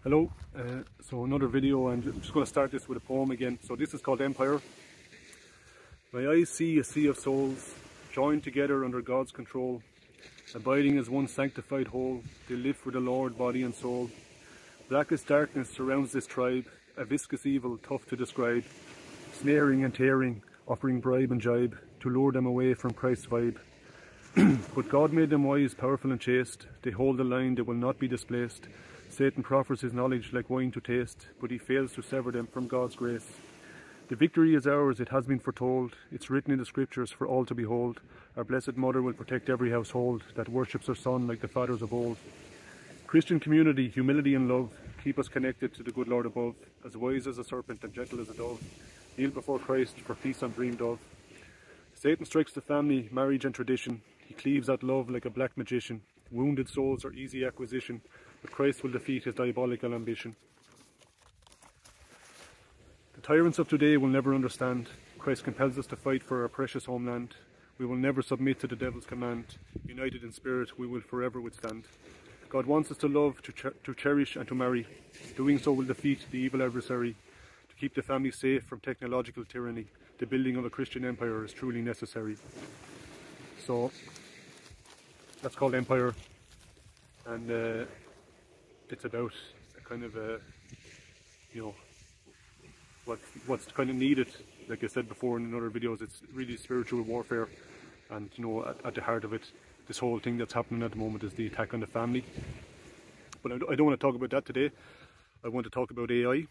Hello, so another video, and I'm just going to start this with a poem again. So this is called Empire. My eyes see a sea of souls, joined together under God's control, abiding as one sanctified whole. They live for the Lord, body and soul. Blackest darkness surrounds this tribe, a viscous evil tough to describe, snaring and tearing, offering bribe and jibe, to lure them away from Christ's vibe. But God made them wise, powerful and chaste. They hold the line, they will not be displaced. Satan proffers his knowledge like wine to taste, but he fails to sever them from God's grace. The victory is ours, it has been foretold. It's written in the scriptures for all to behold. Our blessed mother will protect every household that worships her son like the fathers of old. Christian community, humility and love, keep us connected to the good Lord above. As wise as a serpent and gentle as a dove, kneel before Christ for peace undreamed of. Satan strikes the family, marriage and tradition. He cleaves at love like a black magician. Wounded souls are easy acquisition, but Christ will defeat his diabolical ambition. The tyrants of today will never understand. Christ compels us to fight for our precious homeland. We will never submit to the devil's command. United in spirit, we will forever withstand. God wants us to love, to cherish and to marry. Doing so will defeat the evil adversary. To keep the family safe from technological tyranny, the building of a Christian empire is truly necessary. So that's called Empire, and it's about a kind of what's kind of needed. Like I said before in other videos, it's really spiritual warfare, and at the heart of it, this whole thing that's happening at the moment is the attack on the family. But I don't want to talk about that today. I want to talk about AI.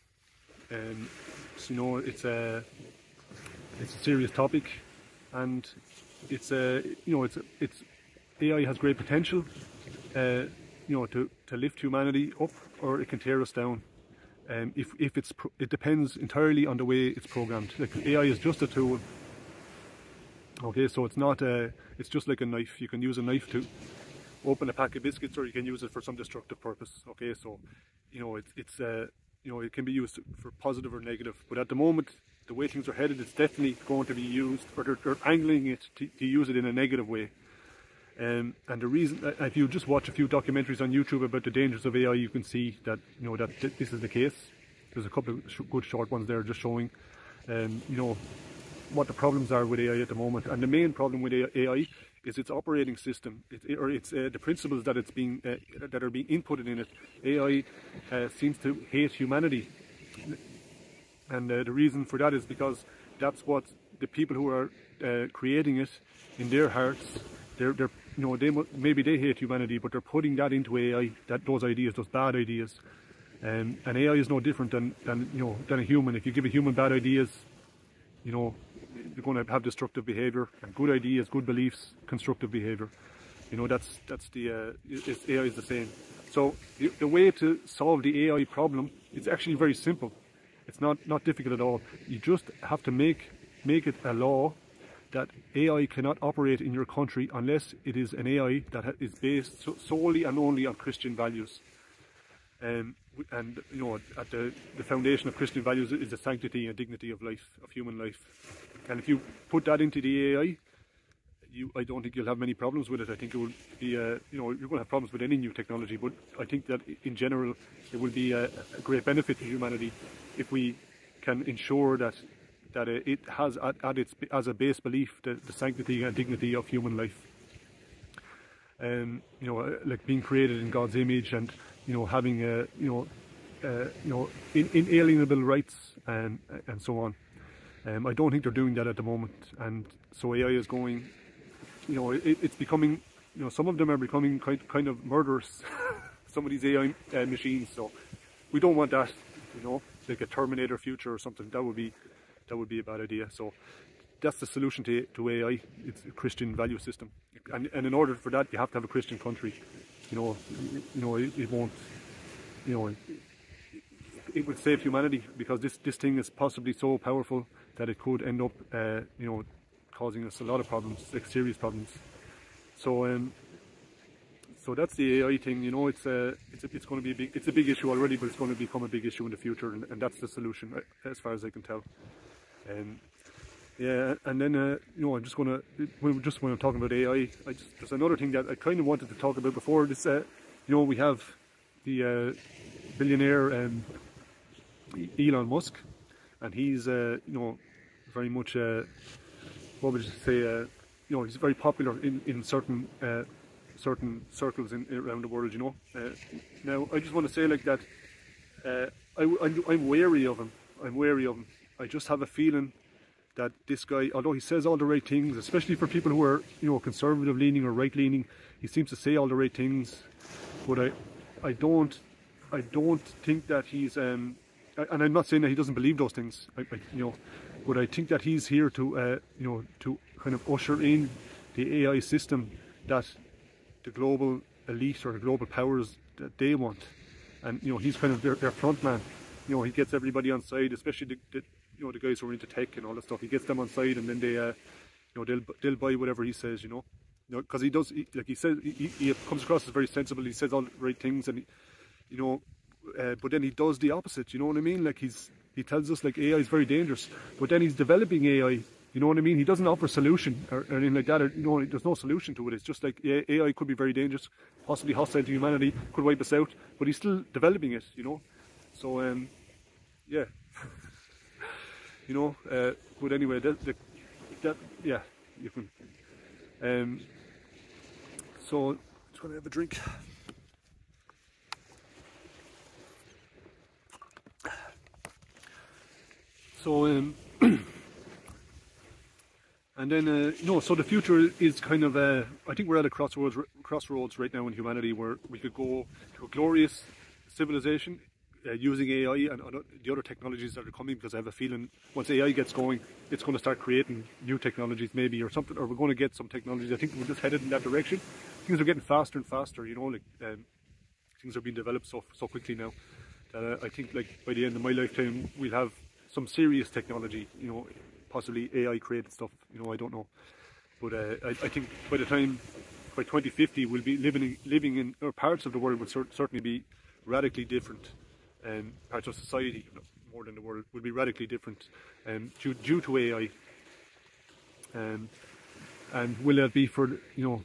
It's a serious topic, and it's AI has great potential, to lift humanity up, or it can tear us down. It depends entirely on the way it's programmed. Like, AI is just a tool. Okay, so it's not it's just like a knife. You can use a knife to open a pack of biscuits, or you can use it for some destructive purpose. Okay, so it can be used for positive or negative. But at the moment, the way things are headed, it's definitely going to be used, or they're angling it to use it in a negative way. And the reason, if you just watch a few documentaries on YouTube about the dangers of AI, you can see that that this is the case. There's a couple of good short ones there just showing, what the problems are with AI at the moment. And the main problem with AI is its operating system, it's the principles that are being inputted in it. AI seems to hate humanity, and the reason for that is because that's what the people who are creating it, in their hearts, maybe they hate humanity, but they're putting that into AI, those ideas, those bad ideas. And AI is no different than a human. If you give a human bad ideas, they're going to have destructive behaviour, and good ideas, good beliefs, constructive behaviour. AI is the same. So the way to solve the AI problem, it's actually very simple. It's not difficult at all. You just have to make it a law that AI cannot operate in your country unless it is an AI that is based solely and only on Christian values. And at the foundation of Christian values is the sanctity and dignity of life, of human life. And if you put that into the AI, I don't think you'll have many problems with it. I think it will be, you're going to have problems with any new technology, but I think that in general it will be a great benefit to humanity if we can ensure that it has as a base belief the sanctity and dignity of human life. Like being created in God's image, and having inalienable rights and so on. I don't think they're doing that at the moment, and so AI is going. It's becoming. Some of them are becoming kind of murderous. Some of these AI machines. So we don't want that. Like a Terminator future or something. That would be a bad idea. So that's the solution to AI. It's a Christian value system, and in order for that, you have to have a Christian country. It won't. It would save humanity, because this thing is possibly so powerful that it could end up, causing us a lot of problems, like serious problems. So that's the AI thing. It's going to be it's a big issue already, but it's going to become a big issue in the future, and that's the solution, as far as I can tell. Yeah, and then I'm just when I'm talking about AI, there's another thing that I kind of wanted to talk about before this. We have the billionaire Elon Musk, and he's you know, very much what would you say, you know, he's very popular in certain certain circles around the world, you know. Now I just want to say like that, I'm wary of him. I'm wary of him. I just have a feeling that this guy, although he says all the right things, especially for people who are, you know, conservative leaning or right leaning, he seems to say all the right things. But I don't think that he's and I'm not saying that he doesn't believe those things, you know, but I think that he's here to you know, to kind of usher in the AI system that the global elite or the global powers that they want, and you know, he's kind of their front man. You know, he gets everybody on side, especially the you know, the guys who are into tech and all that stuff. He gets them on side, and then they you know, they'll buy whatever he says, you know, because he does, like he says, he comes across as very sensible. He says all the right things, and you know, but then he does the opposite. You know what I mean? Like he tells us like AI is very dangerous, but then he's developing AI. You know what I mean? He doesn't offer a solution or anything like that. Or, you know, there's no solution to it. It's just like, yeah, AI could be very dangerous, possibly hostile to humanity, could wipe us out, but he's still developing it. You know, so yeah. You know, but anyway, that yeah, you can. So just gonna have a drink. So and then you know, so the future is kind of I think we're at a crossroads right now in humanity, where we could go to a glorious civilization using AI and the other technologies that are coming, because I have a feeling once AI gets going, it's going to start creating new technologies maybe, or something, or we're going to get some technologies. I think we're just headed in that direction. Things are getting faster and faster, you know, like things are being developed so quickly now that I think like by the end of my lifetime we'll have some serious technology, you know, possibly AI created stuff, you know, I don't know, but I think by the time, by 2050, we'll be living in, or parts of the world will certainly be radically different. Parts of society, more than the world, will be radically different due to AI. And will it be for, you know,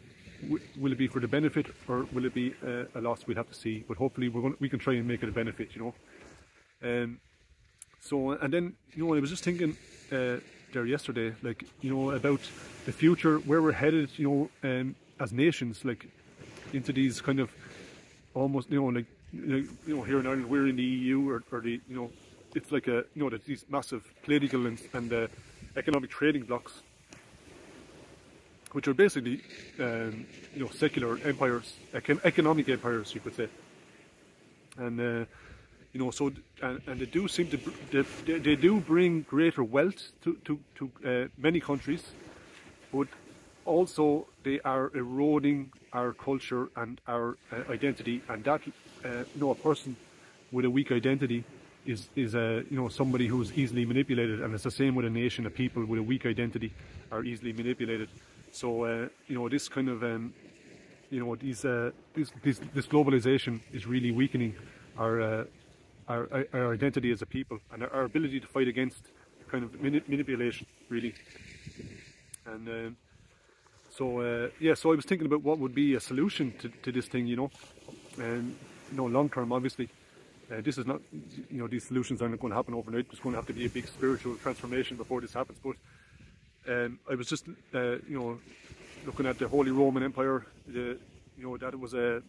will it be for the benefit, or will it be a loss? We'll have to see. But hopefully we can try and make it a benefit, you know. So, and then, you know, I was just thinking there yesterday, like, you know, about the future, where we're headed, you know, as nations, like into these kind of almost, you know, like, you know, here in Ireland we're in the EU, or the, you know, it's like a, you know, these massive political and economic trading blocks, which are basically you know, secular empires, economic empires, you could say. And you know, so and they do seem to they do bring greater wealth to many countries, but also they are eroding our culture and our identity, and that you know, a person with a weak identity is you know, somebody who's easily manipulated, and it's the same with a nation. A people with a weak identity are easily manipulated. So you know, this kind of you know, this globalization is really weakening our identity as a people, and our ability to fight against kind of manipulation, really. And so yeah, so I was thinking about what would be a solution to this thing, you know, and you know, long term, obviously. This is not, you know, these solutions aren't going to happen overnight. There's going to have to be a big spiritual transformation before this happens. But I was just, you know, looking at the Holy Roman Empire. You know, that was a,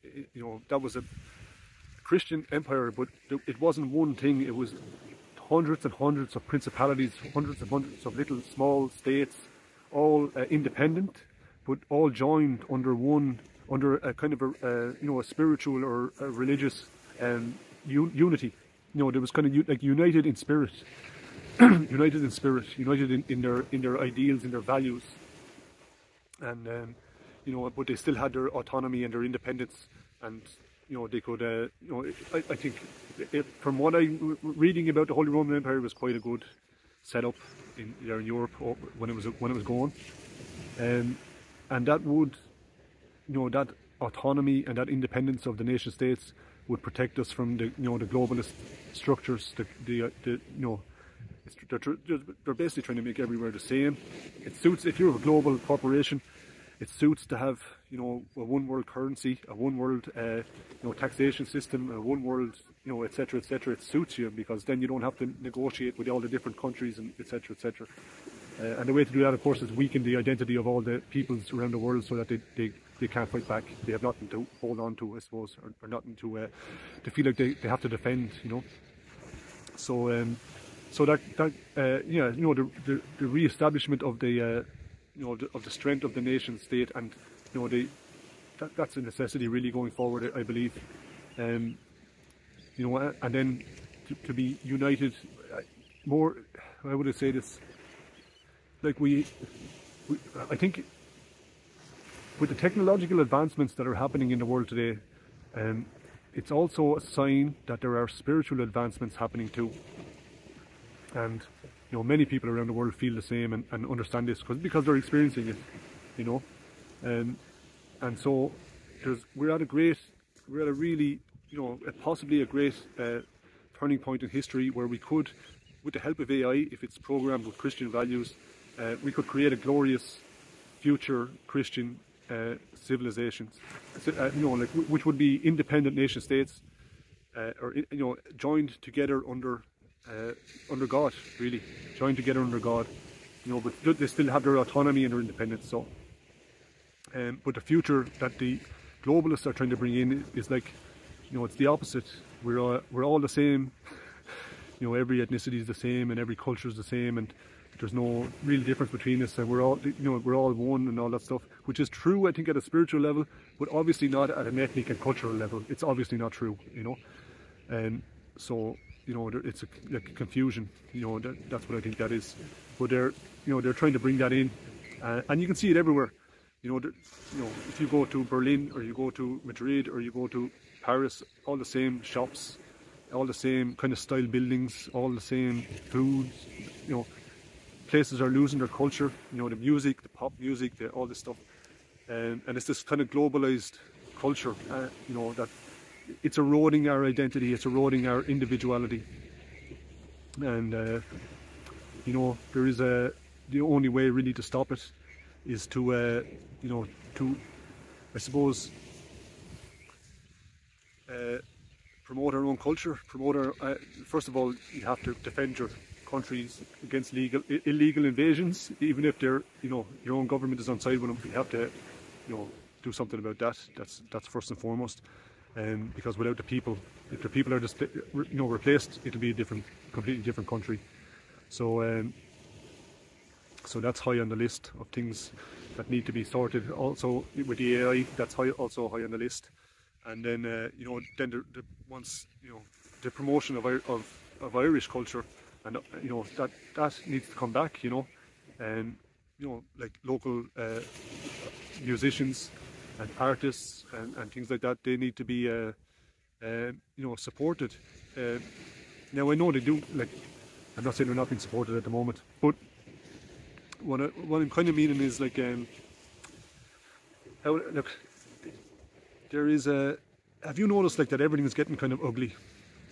you know, that was a Christian empire, but it wasn't one thing. It was hundreds and hundreds of principalities, hundreds and hundreds of little small states, all independent, but all joined under a kind of a, you know, a spiritual or a religious unity. You know, there was kind of like united in spirit, united in spirit, united in their ideals, in their values, and you know, but they still had their autonomy and their independence, and you know, they could, you know, I think from what I'm reading about the Holy Roman Empire, it was quite a good setup there in Europe when it was going, and that would, you know, that autonomy and that independence of the nation states would protect us from the, you know, the globalist structures. You know, they're basically trying to make everywhere the same. It suits, if you're a global corporation, it suits to have, you know, a one world currency, a one world, you know, taxation system, a one world, you know, etc., etc. It suits you because then you don't have to negotiate with all the different countries and etc., etc. And the way to do that, of course, is weaken the identity of all the peoples around the world so that they can't fight back. They have nothing to hold on to, I suppose, or nothing to feel like they have to defend, you know. So so that yeah, you know, the re-establishment of the you know, of the strength of the nation state, and you know, that's a necessity really going forward, I believe. You know, and then to be united more. How would I say this? Like I think with the technological advancements that are happening in the world today, it's also a sign that there are spiritual advancements happening too. And you know, many people around the world feel the same and understand this because they're experiencing it, you know. And so we're at a really, you know, possibly a great turning point in history where we could, with the help of AI, if it's programmed with Christian values, we could create a glorious future Christian civilizations, you know, like which would be independent nation states, or you know, joined together under God, really joined together under God, you know, but they still have their autonomy and their independence. So, but the future that the globalists are trying to bring in is like, you know, it's the opposite. We're all the same. You know, every ethnicity is the same and every culture is the same, and there's no real difference between us, and we're all, you know, we're all one and all that stuff, which is true, I think, at a spiritual level, but obviously not at an ethnic and cultural level. It's obviously not true, you know. And so, you know, it's like a confusion, you know, that's what I think that is. But they're, you know, they're trying to bring that in, and you can see it everywhere. You know, if you go to Berlin or you go to Madrid or you go to Paris, all the same shops, all the same kind of style buildings, all the same foods, you know. Places are losing their culture, you know, the music, the pop music, all this stuff, and it's this kind of globalized culture, you know, that it's eroding our identity, it's eroding our individuality, and you know, there is the only way really to stop it is to you know, to, I suppose, promote our own culture, promote our first of all, you have to defend your countries against illegal invasions, even if they're, you know, your own government is on side with them. You have to, you know, do something about that. That's first and foremost, because without the people, if the people are just, you know, replaced, it'll be a completely different country. So so that's high on the list of things that need to be sorted. Also with the AI, that's also high on the list. And then you know, then once, you know, the promotion of Irish culture. And you know, that needs to come back, you know, and you know, like local musicians and artists and things like that, they need to be you know, supported. Now I know they do, like, I'm not saying they're not being supported at the moment, but what I'm kind of meaning is like, how, look, there is a, have you noticed like that everything is getting kind of ugly?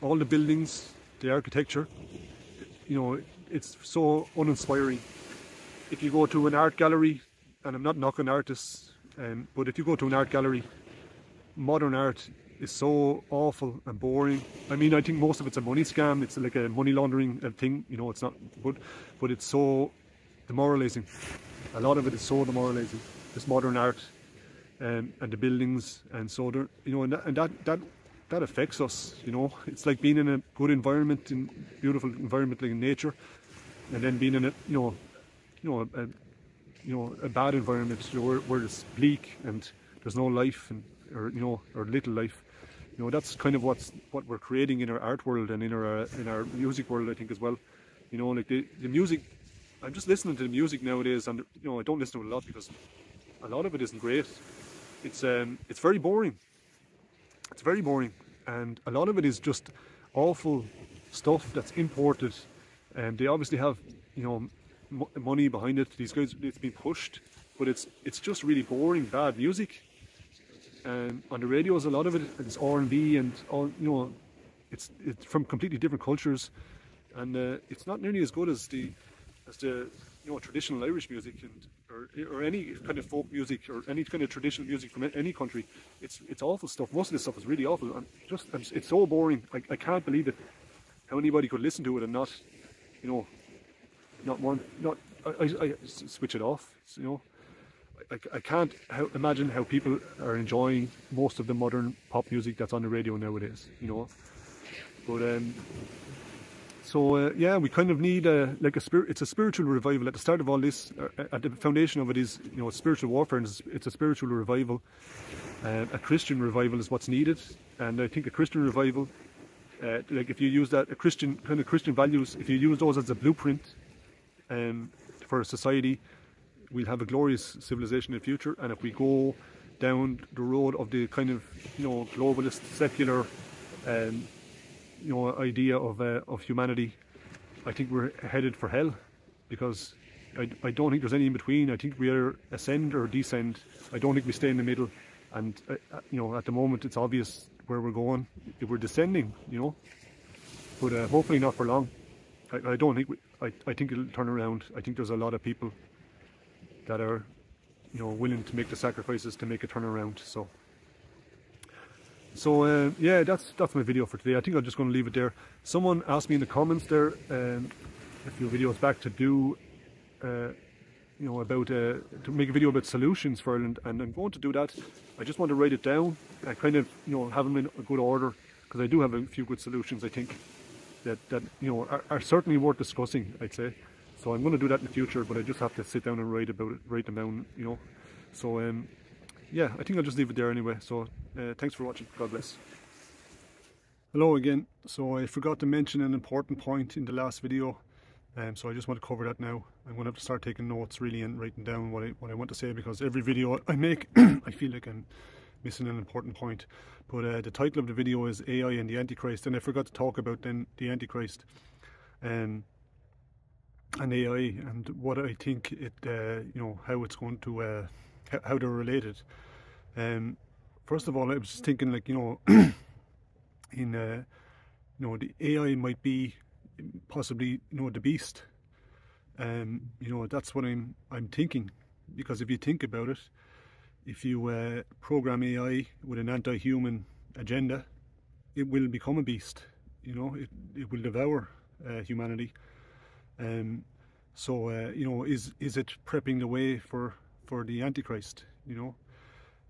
All the buildings, the architecture, you know, it's so uninspiring. If you go to an art gallery, and I'm not knocking artists, but if you go to an art gallery, modern art is so awful and boring. I mean, I think most of it's a money scam. It's like a money laundering thing, you know. It's not, but it's so demoralizing. A lot of it is so demoralizing. This modern art, and the buildings, and so there, you know, and that affects us, you know. It's like being in a good environment, in beautiful environment like in nature, and then being in a, you know, a bad environment, you know, where it's bleak and there's no life, or you know, or little life. You know, that's kind of what we're creating in our art world and in our music world, I think, as well. You know, like the music. I'm just listening to the music nowadays, and you know, I don't listen to it a lot because a lot of it isn't great. It's very boring. It's very boring, and a lot of it is just awful stuff that's imported, and they obviously have, you know, money behind it. These guys, it's been pushed, but it's just really boring, bad music. And on the radios, a lot of it is R&B and all, you know, it's from completely different cultures, and it's not nearly as good as the you know, traditional Irish music. And or any kind of folk music or any kind of traditional music from any country. It's awful stuff. Most of this stuff is really awful, and it's so boring. I can't believe it. How anybody could listen to it and not, you know, I switch it off. You know, I can't imagine how people are enjoying most of the modern pop music that's on the radio nowadays. You know, but So yeah, we kind of need like a spirit. It's a spiritual revival at the start of all this. At the foundation of it is, you know, spiritual warfare, and it's a spiritual revival. A Christian revival is what's needed, and I think a Christian revival, like if you use that, a Christian kind of Christian values, if you use those as a blueprint for a society, we'll have a glorious civilization in the future. And if we go down the road of the kind of, you know, globalist, secular, you know, idea of humanity, I think we're headed for hell, because I don't think there's any in between. I think we either ascend or descend. I don't think we stay in the middle. And you know, at the moment it's obvious where we're going. If we're descending, you know, but hopefully not for long. I don't think I think it'll turn around. I think there's a lot of people that are, you know, willing to make the sacrifices to make it turn around. So yeah, that's my video for today. I think I'm just going to leave it there. Someone asked me in the comments there a few videos back to do, you know, about to make a video about solutions for Ireland, and I'm going to do that. I just want to write it down and kind of, you know, have them in a good order, because I do have a few good solutions, I think, that you know, are certainly worth discussing, I'd say. So I'm going to do that in the future, but I just have to sit down and write them down, you know. So yeah, I think I'll just leave it there anyway. So thanks for watching. God bless. Hello again. So I forgot to mention an important point in the last video, so I just want to cover that now. I'm going to have to start taking notes really and writing down what I want to say, because every video I make I feel like I'm missing an important point. But the title of the video is AI and the Antichrist, and I forgot to talk about then the Antichrist and AI and what I think it, you know, how it's going to, how they're related. First of all, I was just thinking, like, you know, in you know, the AI might be possibly, you know, the beast. You know, that's what I'm thinking, because if you think about it, if you program AI with an anti-human agenda, it will become a beast. You know, it will devour humanity. So you know, is it prepping the way for the Antichrist? You know,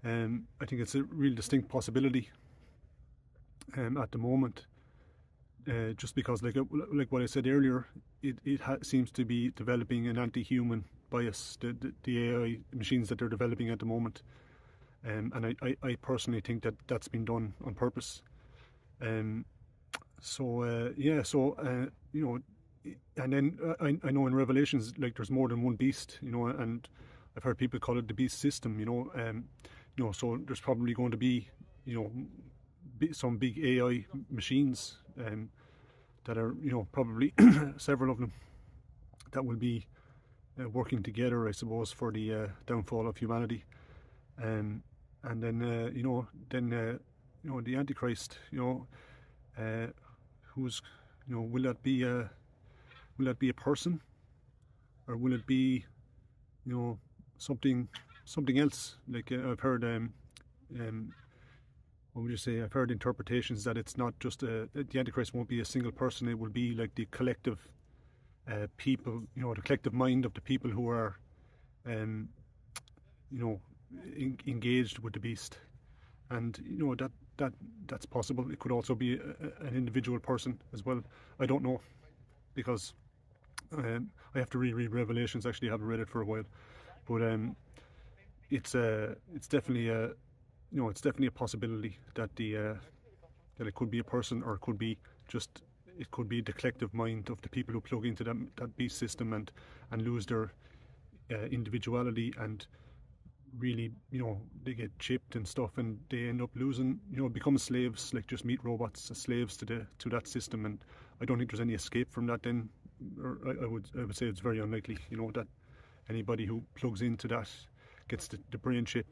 I think it's a real distinct possibility at the moment, just because, like what I said earlier, it seems to be developing an anti-human bias, the AI machines that they're developing at the moment, and I personally think that that's been done on purpose. So yeah, so you know, and then I know in Revelations, like, there's more than one beast, you know, and I've heard people call it the beast system, you know. You know, so there's probably going to be, you know, some big AI machines that are, you know, probably several of them that will be working together, I suppose, for the downfall of humanity. And then you know, you know, the Antichrist, you know, who's, you know, will that be a person, or will it be, you know, something else? Like I've heard, what would you say? I've heard interpretations that it's not just the Antichrist won't be a single person. It will be like the collective people, you know, the collective mind of the people who are, you know, engaged with the beast. And you know, that's possible. It could also be an individual person as well. I don't know, because I have to reread Revelations. Actually, I haven't read it for a while, but it's definitely a, you know, it's definitely a possibility that that it could be a person, or it could be just, it could be the collective mind of the people who plug into that beast system and lose their individuality, and really, you know, they get chipped and stuff, and they end up losing, you know, become slaves, like just meat robots, slaves to that system. And I don't think there's any escape from that then, or I would say it's very unlikely, you know, that anybody who plugs into that gets the brain chip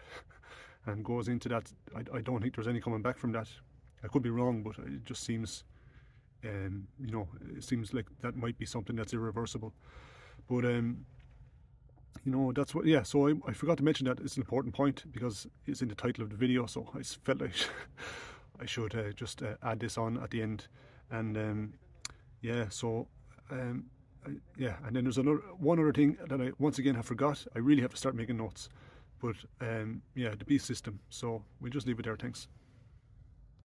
and goes into that. I don't think there's any coming back from that. I could be wrong, but it just seems, you know, it seems like that might be something that's irreversible. But You know, that's what, yeah, so I forgot to mention that. It's an important point because it's in the title of the video, so I felt like I should just add this on at the end. And yeah, so yeah, and then there's one other thing that I once again have forgot. I really have to start making notes. But yeah, the beast system. So we'll just leave it there. Thanks.